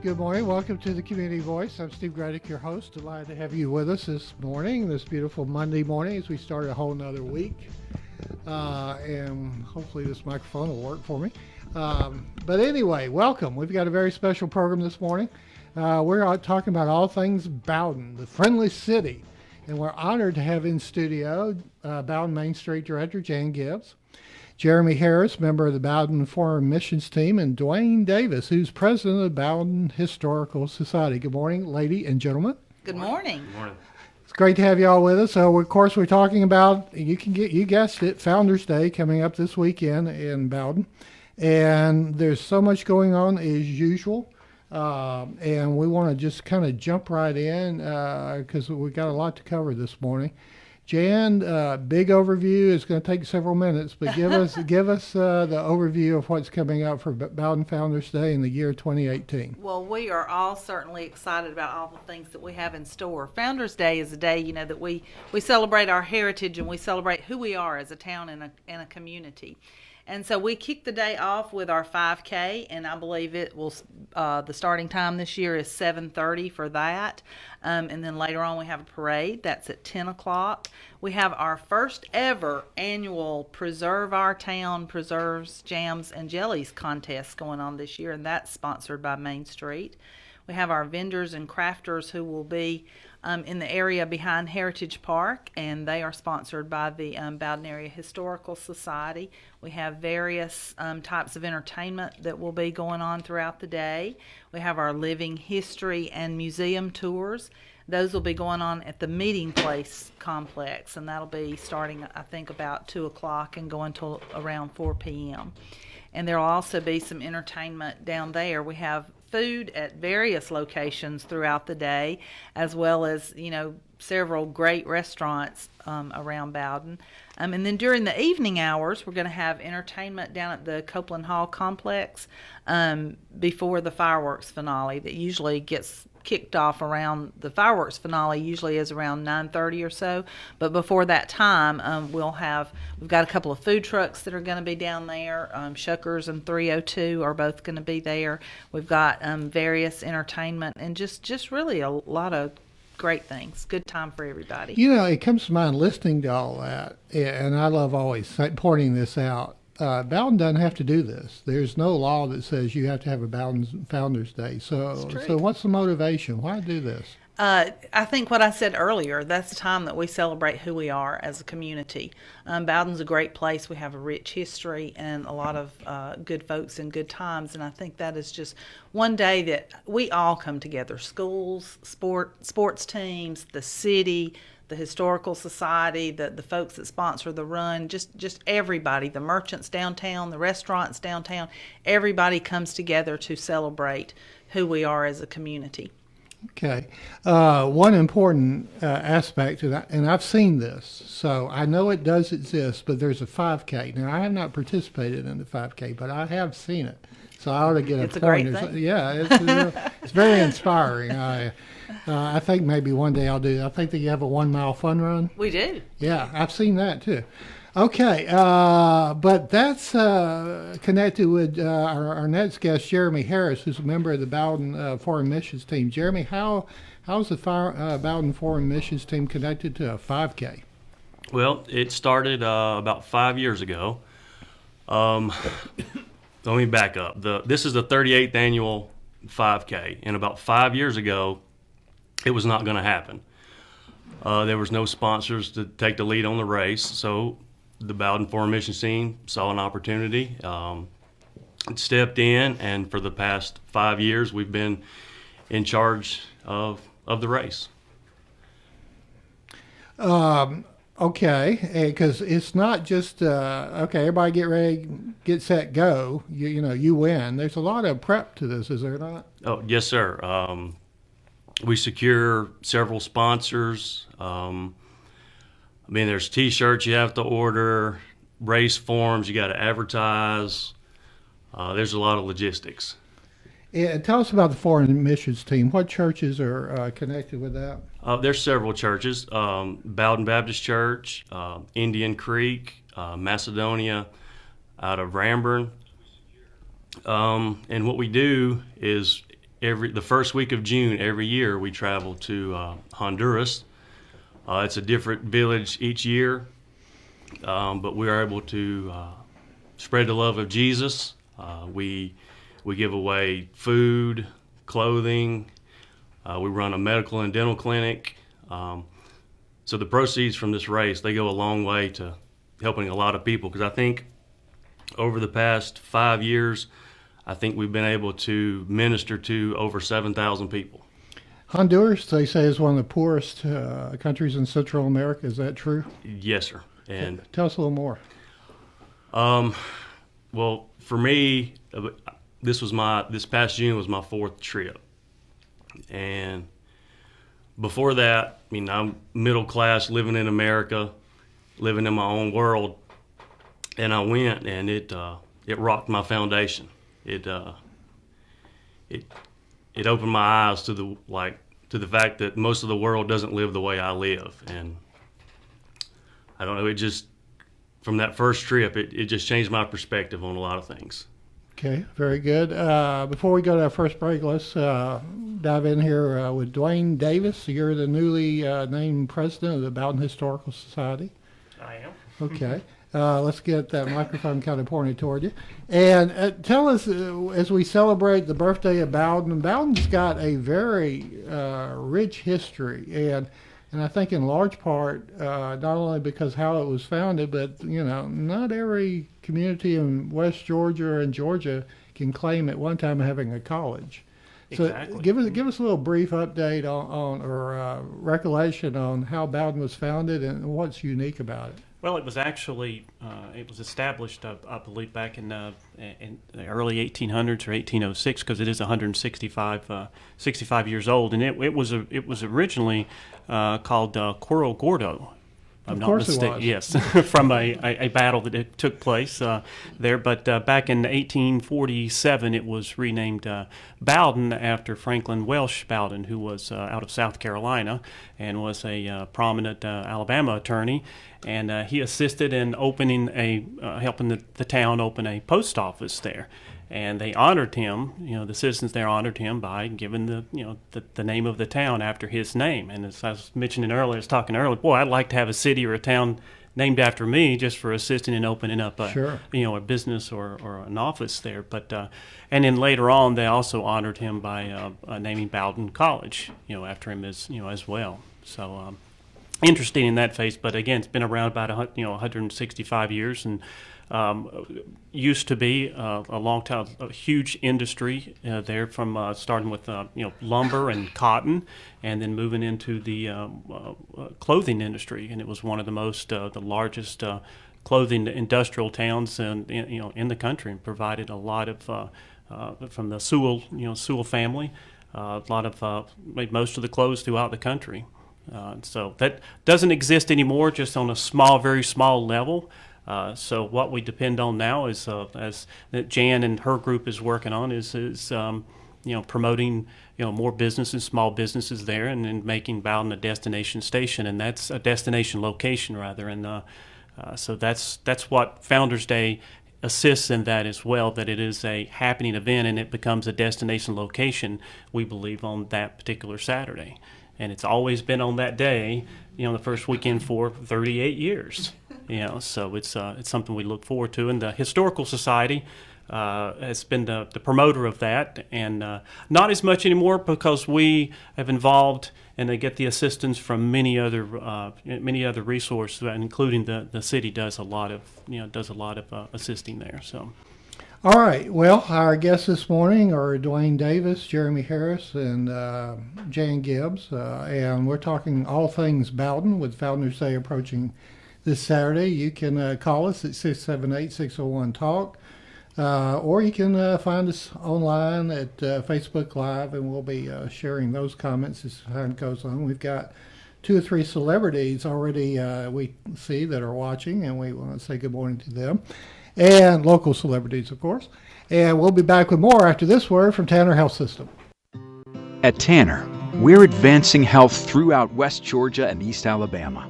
Good morning. Welcome to the Community Voice. I'm Steve Gradick, your host. Delighted to have you with us this morning, this beautiful Monday morning as we start a whole nother week. And hopefully this microphone will work for me. But anyway, welcome. We've got a very special program this morning. We're out talking about all things Bowden, the friendly city. And we're honored to have in studio Bowden Main Street Director Jan Gibbs, Jeremy Harris, member of the Bowden Foreign Missions Team, and Dwayne Davis, who's president of the Bowden Historical Society. Good morning, lady and gentlemen. Good morning. Good morning. It's great to have you all with us. So, of course, we're talking about, you guessed it, Founders Day coming up this weekend in Bowden. And there's so much going on as usual. And we want to just kind of jump right in because we've got a lot to cover this morning. Jan, big overview. It's going to take several minutes, but give us the overview of what's coming up for Bowden Founders Day in the year 2018. Well, we are all certainly excited about all the things that we have in store. Founders Day is a day, that we celebrate our heritage and we celebrate who we are as a town and a community. And so we kick the day off with our 5K, and I believe it will. The starting time this year is 7:30 for that, and then later on we have a parade. That's at 10 o'clock. We have our first ever annual Preserve Our Town Preserves, Jams, and Jellies contest going on this year, and that's sponsored by Main Street. We have our vendors and crafters who will be in the area behind Heritage Park, and they are sponsored by the Bowden Area Historical Society. We have various types of entertainment that will be going on throughout the day. We have our living history and museum tours. Those will be going on at the Meeting Place complex, and that'll be starting, I think, about 2 o'clock and going till around 4 p.m. And there will also be some entertainment down there. We have food at various locations throughout the day, as well as, several great restaurants around Bowden. And then during the evening hours, we're going to have entertainment down at the Copeland Hall complex before the fireworks finale that usually gets kicked off around. The fireworks finale usually is around 9:30 or so, but before that time we've got a couple of food trucks that are going to be down there. Shuckers and 302 are both going to be there. We've got various entertainment and just really a lot of great things. Good time for everybody. It comes to mind listening to all that, and I love always pointing this out. Bowden doesn't have to do this. There's no law that says you have to have a Bowden Founders Day. So what's the motivation? Why do this? I think what I said earlier, that's the time that we celebrate who we are as a community. Bowden's a great place. We have a rich history and a lot of good folks and good times, and I think that is just one day that we all come together. Schools, sports teams, the city, the Historical Society, the folks that sponsor the run, just everybody, the merchants downtown, the restaurants downtown, everybody comes together to celebrate who we are as a community. Okay. One important aspect to that, and I've seen this, so I know it does exist, but there's a 5K. Now, I have not participated in the 5K, but I have seen it. So I ought to get a point. It's a great thing. Yeah, it's very inspiring. I think maybe one day I'll do that. I think that you have a 1 mile fun run. We do. Yeah, I've seen that too. Okay, but that's connected with our next guest, Jeremy Harris, who's a member of the Bowden Foreign Missions Team. Jeremy, how's the Bowden Foreign Missions Team connected to a 5K? Well, it started about 5 years ago. Let me back up. This is the 38th annual 5K, and about 5 years ago, it was not going to happen. There was no sponsors to take the lead on the race, so the Bowden Foreign Missions Team saw an opportunity, stepped in, and for the past 5 years, we've been in charge of the race. Okay, because it's not just everybody get ready, get set, go. You win. There's a lot of prep to this, is there not? Oh, yes, sir. We secure several sponsors. There's T-shirts you have to order, race forms you got to advertise. There's a lot of logistics. Yeah, tell us about the Foreign Missions Team. What churches are connected with that? There's several churches. Bowden Baptist Church, Indian Creek, Macedonia, out of Ramburn. And what we do is the first week of June every year we travel to Honduras. It's a different village each year, but we are able to spread the love of Jesus. We give away food, clothing. We run a medical and dental clinic. So the proceeds from this race, they go a long way to helping a lot of people, because I think over the past 5 years, I think we've been able to minister to over 7,000 people. Honduras, they say, is one of the poorest countries in Central America. Is that true? Yes, sir. And tell us a little more. Well, for me, this past June was my 4th trip. And before that, I mean, I'm middle class, living in America, living in my own world. And I went, and it rocked my foundation. It opened my eyes to the fact that most of the world doesn't live the way I live. And I don't know, it just, from that first trip, it just changed my perspective on a lot of things. Okay, very good. Before we go to our first break, let's dive in here with Dwayne Davis. You're the newly named president of the Bowden Historical Society. I am. Okay. Let's get that microphone kind of pointed toward you. And tell us, as we celebrate the birthday of Bowden, Bowden's got a very rich history. And I think in large part, not only because how it was founded, but, not every community in West Georgia and Georgia can claim at one time having a college. So Exactly. give us a little brief update on or recollection on how Bowden was founded and what's unique about it. Well, it was actually it was established, I believe, back in the early 1800s or 1806, because it is 65 years old, and it was originally called Corro Gordo. I'm Of not course mistaken. it was. Yes, from a battle that it took place there. But back in 1847, it was renamed Bowden after Franklin Welsh Bowden, who was out of South Carolina and was a prominent Alabama attorney. And he assisted in opening helping the town open a post office there. And they honored him, the citizens there honored him by giving the name of the town after his name. And as I was mentioning earlier, boy, I'd like to have a city or a town named after me just for assisting in opening up a business or an office there. But and then later on, they also honored him by naming Bowden College, after him as well. So interesting in that phase. But again, it's been around about 165 years, and used to be a long time, a huge industry there, from starting with lumber and cotton, and then moving into the clothing industry. And it was one of the largest clothing industrial towns in the country, and provided a lot of from the Sewell family, a lot of made most of the clothes throughout the country. So that doesn't exist anymore, just on a very small level. So what we depend on now is, as Jan and her group is working on, is promoting more businesses, small businesses there, and then making Bowden a destination station, and that's a destination location rather. And so that's what Founders Day assists in that as well, that it is a happening event and it becomes a destination location, we believe, on that particular Saturday. And it's always been on that day, the first weekend for 38 years. So it's something we look forward to. And the Historical Society has been the promoter of that, and not as much anymore because we have involved and they get the assistance from many other resources, including the city does a lot of assisting there. So. All right. Well, our guests this morning are Dwayne Davis, Jeremy Harris, and Jan Gibbs, and we're talking all things Bowden with Founders Day approaching this Saturday. You can call us at 678-601-TALK, or you can find us online at Facebook Live, and we'll be sharing those comments as time goes on. We've got 2 or 3 celebrities already we see that are watching, and we want to say good morning to them. And local celebrities, of course. And we'll be back with more after this word from Tanner Health System. At Tanner, we're advancing health throughout West Georgia and East Alabama,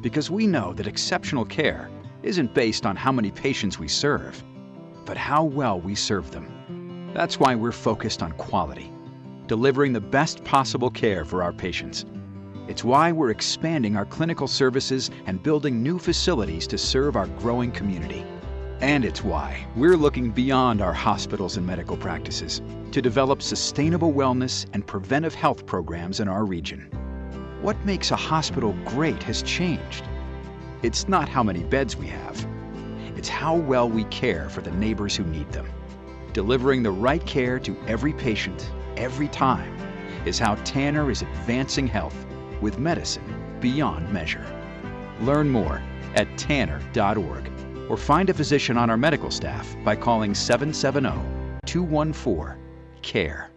because we know that exceptional care isn't based on how many patients we serve, but how well we serve them. That's why we're focused on quality, delivering the best possible care for our patients. It's why we're expanding our clinical services and building new facilities to serve our growing community. And it's why we're looking beyond our hospitals and medical practices to develop sustainable wellness and preventive health programs in our region. What makes a hospital great has changed. It's not how many beds we have. It's how well we care for the neighbors who need them. Delivering the right care to every patient, every time, is how Tanner is advancing health with medicine beyond measure. Learn more at tanner.org or find a physician on our medical staff by calling 770-214-CARE.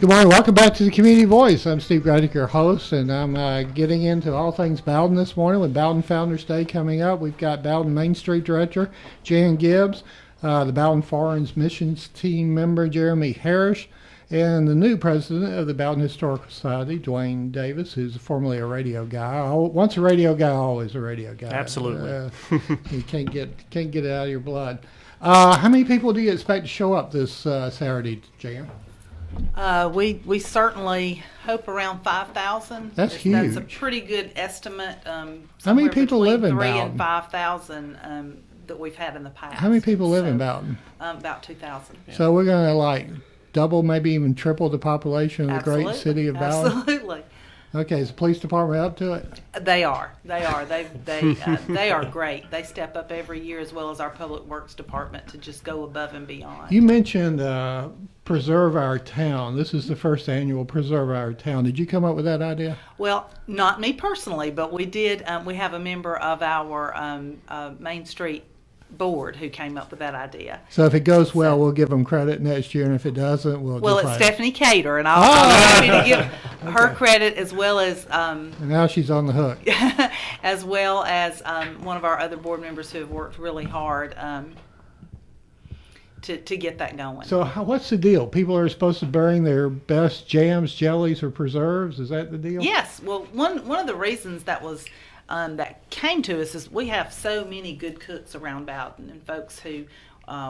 Good morning. Welcome back to the Community Voice. I'm Steve Gradick, your host, and I'm getting into all things Bowden this morning with Bowden Founders Day coming up. We've got Bowden Main Street Director Jan Gibbs, the Bowden Foreign Missions Team member Jeremy Harris, and the new president of the Bowden Historical Society, Dwayne Davis, who's formerly a radio guy. Once a radio guy, always a radio guy. Absolutely. You can't get it out of your blood. How many people do you expect to show up this Saturday, Jan? We certainly hope around 5,000. That's huge. That's a pretty good estimate. How many people live in 3 Bowden? and 5,000 that we've had in the past. How many people live in Bowden? About 2,000. So we're going to double, maybe even triple the population of the great city of Bowden? Absolutely. Okay, is the police department up to it? They are. They are great. They step up every year, as well as our public works department, to just go above and beyond. You mentioned Preserve Our Town. This is the first annual Preserve Our Town. Did you come up with that idea? Well, not me personally, but we did. We have a member of our Main Street board who came up with that idea. So if it goes well, we'll give them credit next year, and if it doesn't, we'll it's just Stephanie Cater, and I'll be happy to give her credit, as well as and now she's on the hook. as well as one of our other board members who have worked really hard to get that going. So what's the deal? People are supposed to bring their best jams, jellies, or preserves. Is that the deal? Yes. Well, one of the reasons that came to us is we have so many good cooks around Bowden, and folks who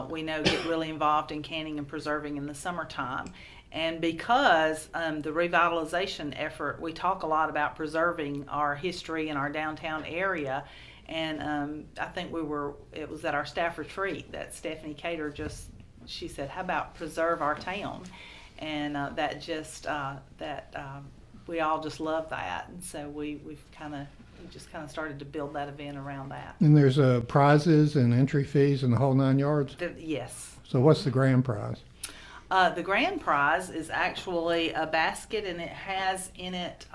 we know get really involved in canning and preserving in the summertime. And because the revitalization effort, we talk a lot about preserving our history in our downtown area. And I think it was at our staff retreat that Stephanie Cater she said, how about preserve our town? And we all just love that. And so we just kind of started to build that event around that. And there's prizes and entry fees and the whole 9 yards? Yes. So what's the grand prize? The grand prize is actually a basket, and it has in it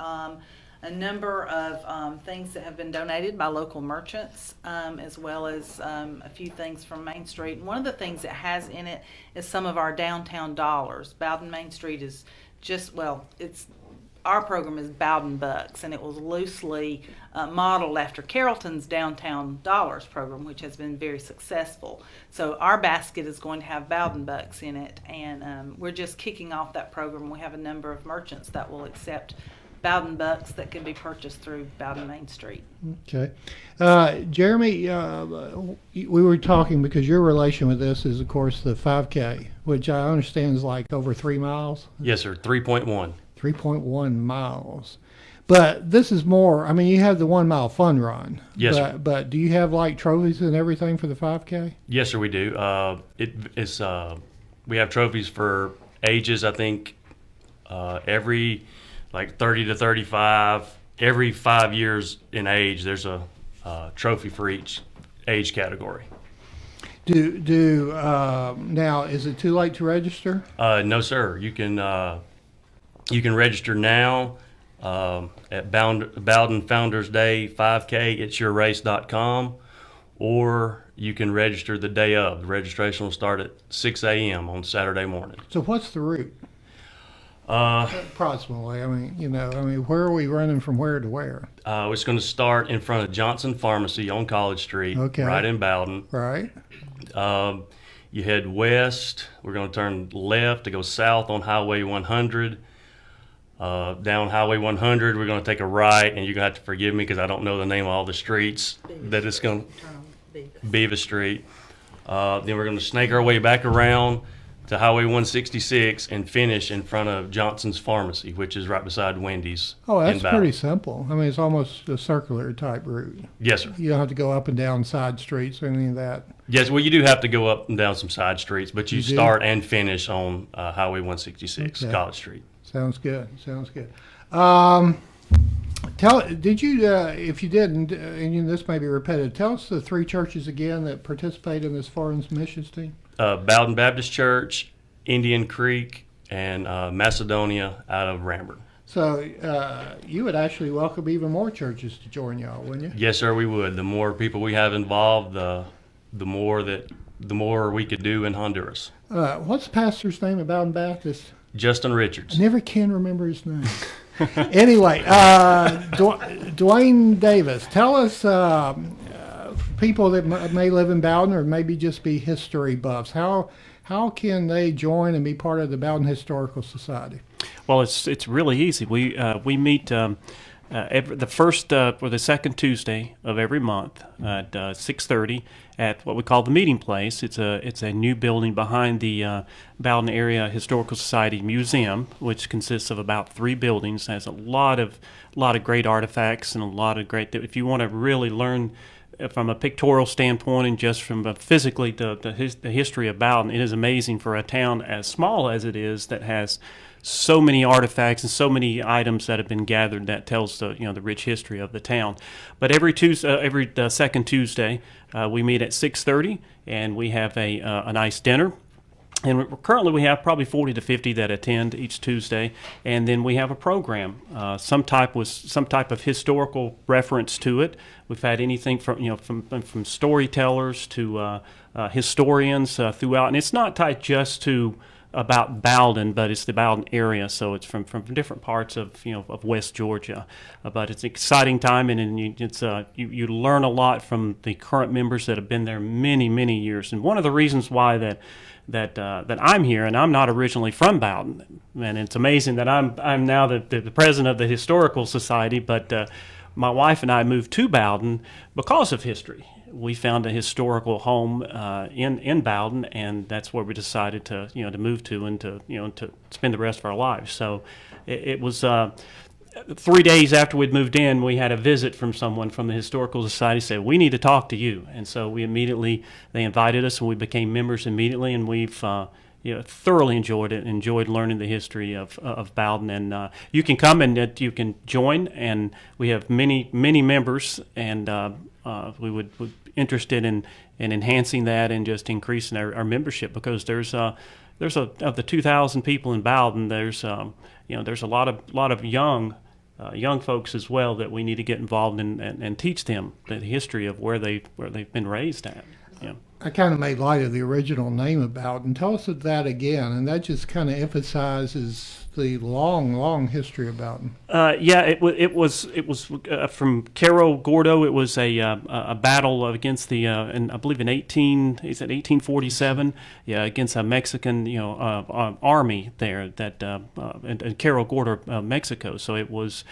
a number of things that have been donated by local merchants, as well as a few things from Main Street. And one of the things it has in it is some of our downtown dollars. Bowden Main Street is our program is Bowden Bucks, and it was loosely modeled after Carrollton's Downtown Dollars program, which has been very successful. So our basket is going to have Bowden Bucks in it, and we're just kicking off that program. We have a number of merchants that will accept Bowden Bucks that can be purchased through Bowden Main Street. Okay. Jeremy, we were talking because your relation with this is, of course, the 5K, which I understand is like over 3 miles. Yes, sir. 3.1. 3.1 miles. But this is more, you have the 1 mile fun run. Yes, sir. But do you have trophies and everything for the 5K? Yes, sir, we do. We have trophies for ages, I think, every 30 to 35. Every 5 years in age, there's a trophy for each age category. Now, is it too late to register? No, sir. You can register now at Bowden Founders Day 5K, itsyourrace.com, or you can register the day of. The registration will start at 6 a.m. on Saturday morning. So what's the route? Approximately. Where are we running from where to where? It's going to start in front of Johnson Pharmacy on College Street, right in Bowden. Right. You head west. We're going to turn left to go south on Highway 100. Down Highway 100, we're going to take a right, and you're going to have to forgive me because I don't know the name of all the streets that it's going to. Beavis Street. Then we're going to snake our way back around to Highway 166 and finish in front of Johnson's Pharmacy, which is right beside Wendy's. Oh, in that's Bowden. pretty simple. I mean, it's almost a circular type route. Yes, sir. You don't have to go up and down side streets or any of that. Yes, well, you do have to go up and down some side streets, but you You do? start and finish on Highway 166, Okay. College Street. Sounds good. Sounds good. Did you, if you didn't, and this may be repetitive, tell us the three churches again that participate in this foreign missions team? Bowden Baptist Church, Indian Creek, and Macedonia out of Ramburn. So you would actually welcome even more churches to join y'all, wouldn't you? Yes, sir, we would. The more people we have involved, the more we could do in Honduras. What's the pastor's name at Bowden Baptist? Justin Richards. I never can remember his name. Anyway, Dwayne Davis, tell us, people that may live in Bowden or maybe just be history buffs, how can they join and be part of the Bowden Historical Society? Well, it's really easy. We meet the first or the second Tuesday of every month at 6:30 at what we call the meeting place. It's a new building behind the Bowden Area Historical Society Museum, which consists of about 3 buildings. It has a lot of great artifacts and a lot of great. If you want to really learn from a pictorial standpoint and just from physically the history of Bowden, it is amazing for a town as small as it is that has so many artifacts and so many items that have been gathered that tells the rich history of the town. But every second Tuesday, we meet at 6:30 and we have a nice dinner. And currently we have probably 40 to 50 that attend each Tuesday, and then we have a program, some type of historical reference to it. We've had anything from storytellers to historians throughout, and it's not tied just to about Bowden, but it's the Bowden area, so it's from different parts of West Georgia. But it's an exciting time, and you learn a lot from the current members that have been there many years. And one of the reasons why that I'm here, and I'm not originally from Bowden, and it's amazing that I'm now the president of the Historical Society, but my wife and I moved to Bowden because of history. We found a historical home in Bowden, and that's where we decided to move to and to spend the rest of our lives. So it was 3 days after we'd moved in, we had a visit from someone from the Historical Society said, "We need to talk to you." And so they invited us, and we became members immediately, and we've thoroughly enjoyed it, enjoyed learning the history of Bowden. And you can come and you can join, and we have many members, and we would interested in enhancing that and just increasing our membership, because there's of the 2,000 people in Bowden, there's a lot of young folks as well that we need to get involved in and teach them the history of where they've been raised at. Yeah. I kind of made light of the original name of Bowden. Tell us that again, and that just kind of emphasizes the long history of Bowden. It was from Cerro Gordo. It was a battle against the I believe in 1847, against a Mexican army there in Cerro Gordo, Mexico. So it was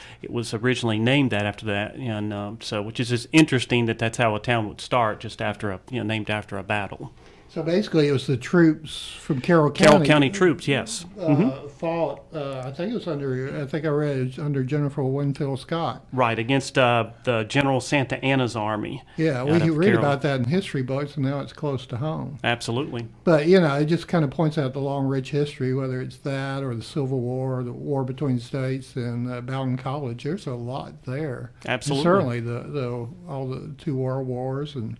originally named that after that, and so which is just interesting that's how a town would start, just after named after a battle. So basically, it was the troops from Carroll County. Carroll County troops, yes. Fought. I think I read it was under General Winfield Scott. Right, against the General Santa Anna's army. Yeah, we read about that in history books, and now it's close to home. Absolutely. But it just kind of points out the long, rich history, whether it's that or the Civil War, or the war between the states, and Bowden College. There's a lot there. Absolutely. And certainly all the 2 world wars and.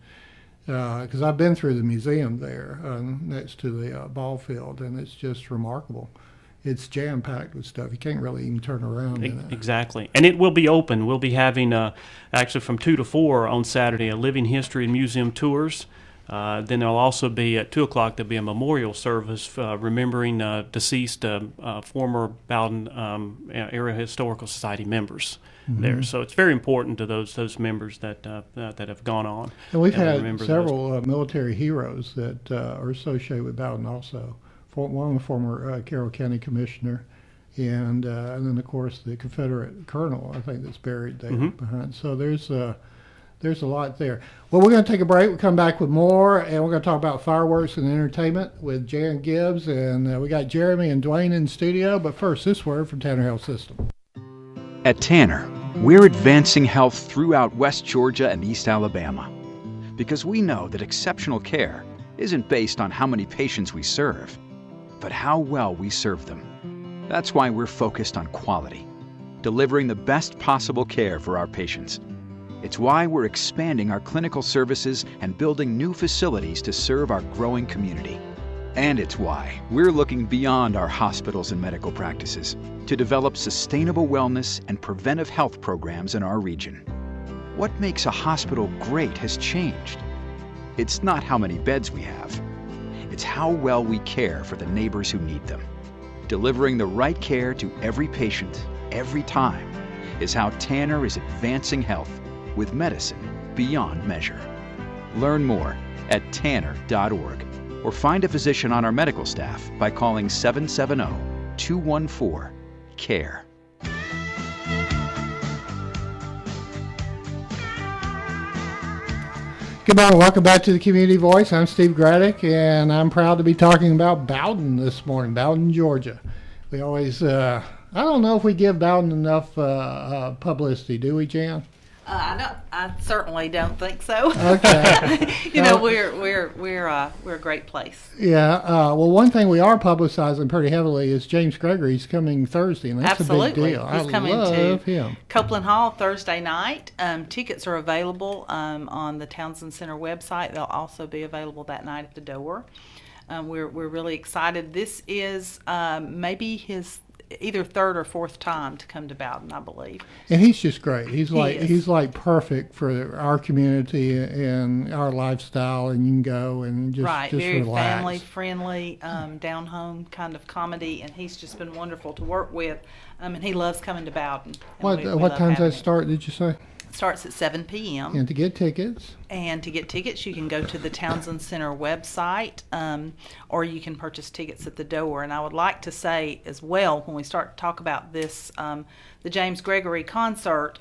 Because I've been through the museum there next to the ball field, and it's just remarkable. It's jam-packed with stuff. You can't really even turn around in it. Exactly. And it will be open. We'll be having, actually from 2 to 4 on Saturday, a living history and museum tours. Then there'll also be, at 2 o'clock, there'll be a memorial service remembering deceased former Bowden Area Historical Society members. There, so it's very important to those members that have gone on. And we've had several military heroes that are associated with Bowden also. One, the former Carroll County Commissioner, and then of course the Confederate colonel, I think, that's buried there behind. So there's there's a lot there. Well, we're going to take a break. We'll come back with more, and we're going to talk about fireworks and entertainment with Jan Gibbs, and we got Jeremy and Dwayne in studio. But first, this word from Tanner Health System. At Tanner, we're advancing health throughout West Georgia and East Alabama because we know that exceptional care isn't based on how many patients we serve, but how well we serve them. That's why we're focused on quality, delivering the best possible care for our patients. It's why we're expanding our clinical services and building new facilities to serve our growing community. And it's why we're looking beyond our hospitals and medical practices to develop sustainable wellness and preventive health programs in our region. What makes a hospital great has changed. It's not how many beds we have. It's how well we care for the neighbors who need them. Delivering the right care to every patient, every time, is how Tanner is advancing health with medicine beyond measure. Learn more at tanner.org or find a physician on our medical staff by calling 770-214-CARE. Good morning. Welcome back to the Community Voice. I'm Steve Graddick, and I'm proud to be talking about Bowden this morning, Bowden, Georgia. We always, I don't know if we give Bowden enough publicity, do we, Jan? I certainly don't think so. Okay. We're a great place. Yeah. Well, one thing we are publicizing pretty heavily is James Gregory's coming Thursday, and that's Absolutely. a big deal. He's coming love to him. Copeland Hall Thursday night. Tickets are available on the Townsend Center website. They'll also be available that night at the door. We're really excited. This is maybe his either third or fourth time to come to Bowden, I believe. And he's just great. He's is. like perfect for our community and our lifestyle, and you can go and just very relax. family friendly, down home kind of comedy, and he's just been wonderful to work with. And he loves coming to Bowden. What time does that start? Did you say? It starts at 7 p.m. And to get tickets. And to get tickets, you can go to the Townsend Center website, or you can purchase tickets at the door. And I would like to say as well, when we start to talk about this, the James Gregory concert,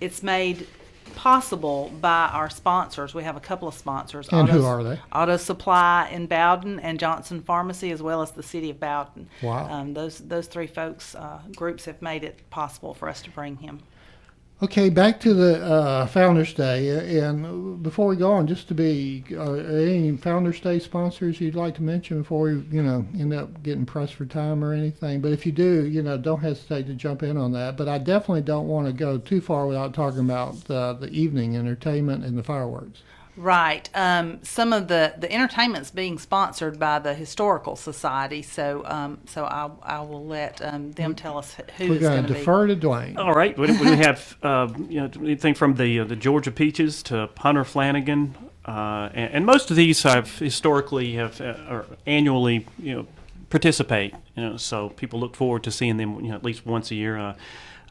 it's made possible by our sponsors. We have a couple of sponsors. And who are they? Auto Supply in Bowden and Johnson Pharmacy, as well as the City of Bowden. Wow. Those three folks, groups have made it possible for us to bring him. Okay, back to the Founders Day, and before we go on, just to be any Founders Day sponsors you'd like to mention before we, end up getting pressed for time or anything. But if you do, don't hesitate to jump in on that. But I definitely don't want to go too far without talking about the evening entertainment and the fireworks. Right. Some of the entertainment's being sponsored by the Historical Society, so I will let them tell us who's We're going to defer to Dwayne. All right. We have anything from the Georgia Peaches to Hunter Flanagan, and most of these have historically or annually participate. So people look forward to seeing them at least once a year.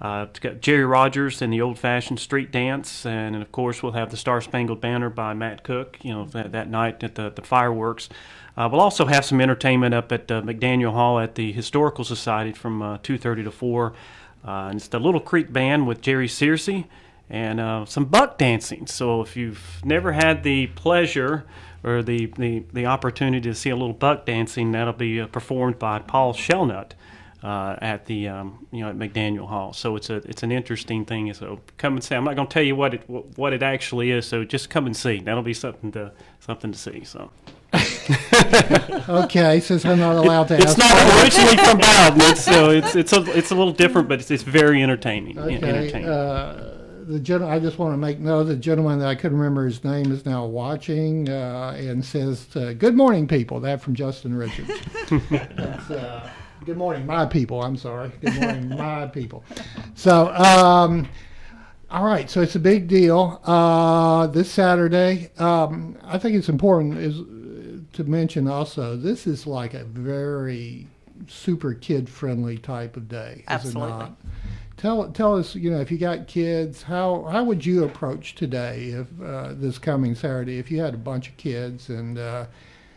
It's got Jerry Rogers and the old-fashioned street dance, and of course we'll have the Star Spangled Banner by Matt Cook. That night at the fireworks. We'll also have some entertainment up at McDaniel Hall at the Historical Society from 2:30 to 4. And it's the Little Creek Band with Jerry Searcy and some buck dancing. So if you've never had the pleasure or the opportunity to see a little buck dancing, that'll be performed by Paul Shelnut. At the at McDaniel Hall, so it's an interesting thing. So come and see. I'm not going to tell you what it actually is. So just come and see. That'll be something to see. So. Okay, since I'm not allowed to ask. It's not originally from Bowden. It's a little different, but it's very entertaining. Okay. I just want to make note the gentleman that I couldn't remember his name is now watching and says, "Good morning, people." That from Justin Richards. That's, good morning, my people. I'm sorry. Good morning, my people. So, all right. So it's a big deal this Saturday. I think it's important to mention also this is like a very super kid-friendly type of day. Absolutely. Is it not? Tell us, if you got kids, how would you approach today if this coming Saturday if you had a bunch of kids and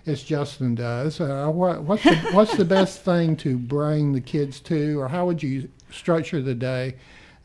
as Justin does. What's the best thing to bring the kids to, or how would you structure the day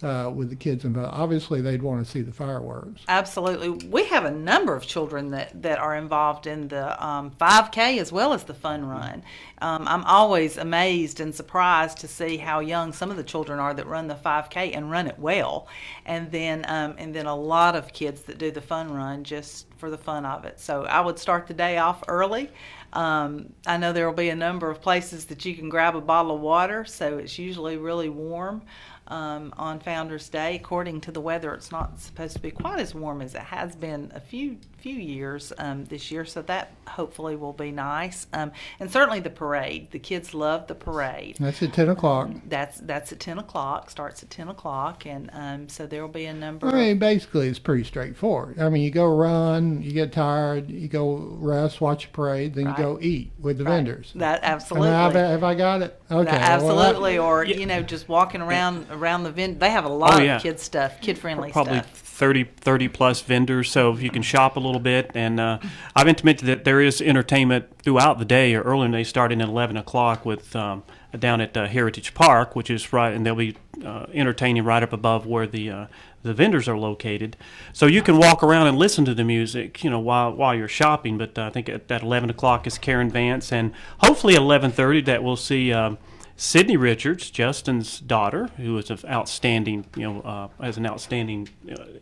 with the kids involved. Obviously, they'd want to see the fireworks. Absolutely. We have a number of children that are involved in the 5K as well as the fun run. I'm always amazed and surprised to see how young some of the children are that run the 5K and run it well. And then a lot of kids that do the fun run just for the fun of it. So I would start the day off early. I know there will be a number of places that you can grab a bottle of water, so it's usually really warm. On Founders Day. According to the weather, it's not supposed to be quite as warm as it has been a few years this year, so that hopefully will be nice. And certainly the parade. The kids love the parade. That's at 10 o'clock. That's at 10 o'clock, starts at 10 o'clock, and so there will be a number I mean, basically, it's pretty straightforward. I mean, you go run, you get tired, you go rest, watch a parade, then Right. you go eat with the vendors. That absolutely. I mean, have I got it? Okay. Absolutely, Well, or just walking around the vendor. They have a lot yeah. of kid stuff, kid-friendly Probably stuff. 30 plus vendors, so you can shop a little bit. And I've intimated that there is entertainment throughout the day. Earlier, they starting at 11 o'clock with down at Heritage Park, which is right, and they'll be entertaining right up above where the vendors are located. So you can walk around and listen to the music, while you're shopping. But I think at 11 o'clock is Karen Vance, and hopefully at 11:30 that we'll see Sydney Richards, Justin's daughter, who is an outstanding, has an outstanding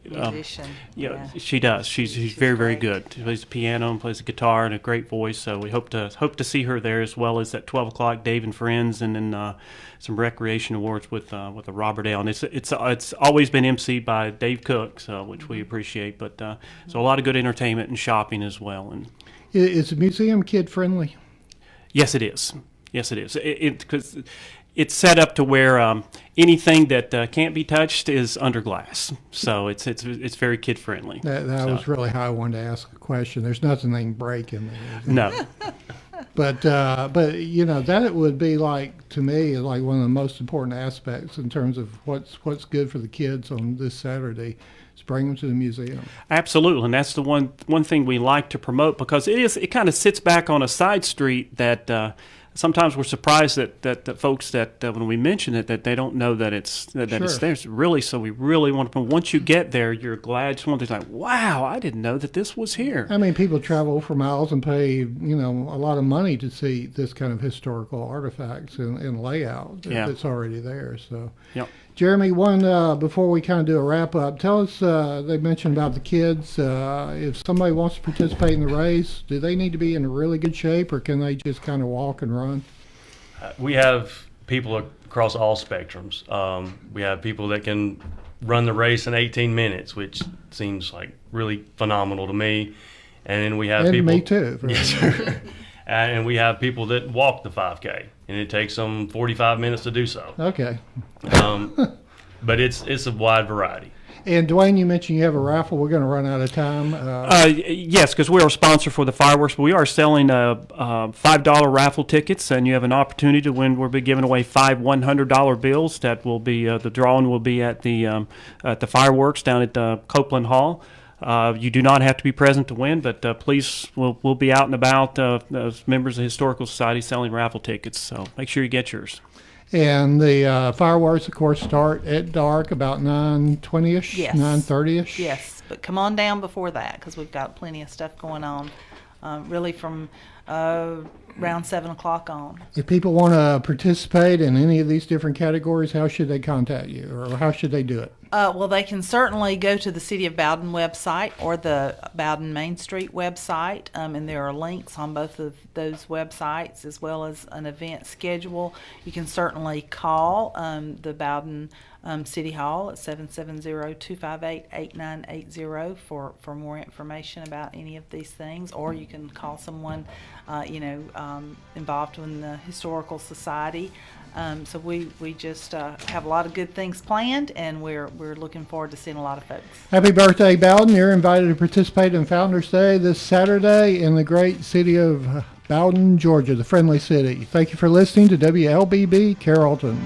Musician. yeah, she does. She's very, very good. She plays the piano and plays the guitar and a great voice. So we hope to see her there, as well as at 12 o'clock, Dave and Friends, and then some recreation awards with the Robert Ale. And it's always been emceed by Dave Cook, so which we appreciate. But so a lot of good entertainment and shopping as well. And is the museum kid friendly? yes, it is. Yes, it is. Because it's set up to where anything that can't be touched is under glass. So it's very kid friendly. That was really how I wanted to ask a question. There's nothing they can break in there. No. But that it would be like, to me, like one of the most important aspects in terms of what's good for the kids on this Saturday. Bring them to the museum. Absolutely, and that's the one thing we like to promote, because it kind of sits back on a side street that sometimes we're surprised that folks that when we mention it, that they don't know that it's there. Really, so we really want to. Once you get there, you're glad. Someone's like, "Wow, I didn't know that this was here." I mean, people travel for miles and pay a lot of money to see this kind of historical artifacts and layout that's already there. So. Yep. Jeremy, before we kind of do a wrap up, tell us, they mentioned about the kids. If somebody wants to participate in the race, do they need to be in really good shape, or can they just kind of walk and run? We have people across all spectrums. We have people that can run the race in 18 minutes, which seems like really phenomenal to me. And then we have and people. Me too. Yes, sir. And we have people that walk the 5K, and it takes them 45 minutes to do so. Okay. But it's a wide variety. And Dwayne, you mentioned you have a raffle. We're going to run out of time. Yes, because we're a sponsor for the fireworks. But we are selling $5 raffle tickets, and you have an opportunity to win. We'll be giving away 5 $100 bills. That will be the drawing will be at the fireworks down at Copeland Hall. You do not have to be present to win, but please, we'll be out and about as members of the Historical Society selling raffle tickets. So make sure you get yours. And the fireworks, of course, start at dark, about 9:20ish, Yes. 9:30ish. Yes, but come on down before that, because we've got plenty of stuff going on, really from around 7 o'clock on. If people want to participate in any of these different categories, how should they contact you, or how should they do it? Well, they can certainly go to the City of Bowden website or the Bowden Main Street website, and there are links on both of those websites, as well as an event schedule. You can certainly call the Bowden City Hall at 770-258-8980 for more information about any of these things, or you can call someone involved in the Historical Society. So we just have a lot of good things planned, and we're looking forward to seeing a lot of folks. Happy birthday, Bowden. You're invited to participate in Founders Day this Saturday in the great city of Bowden, Georgia, the friendly city. Thank you for listening to WLBB Carrollton.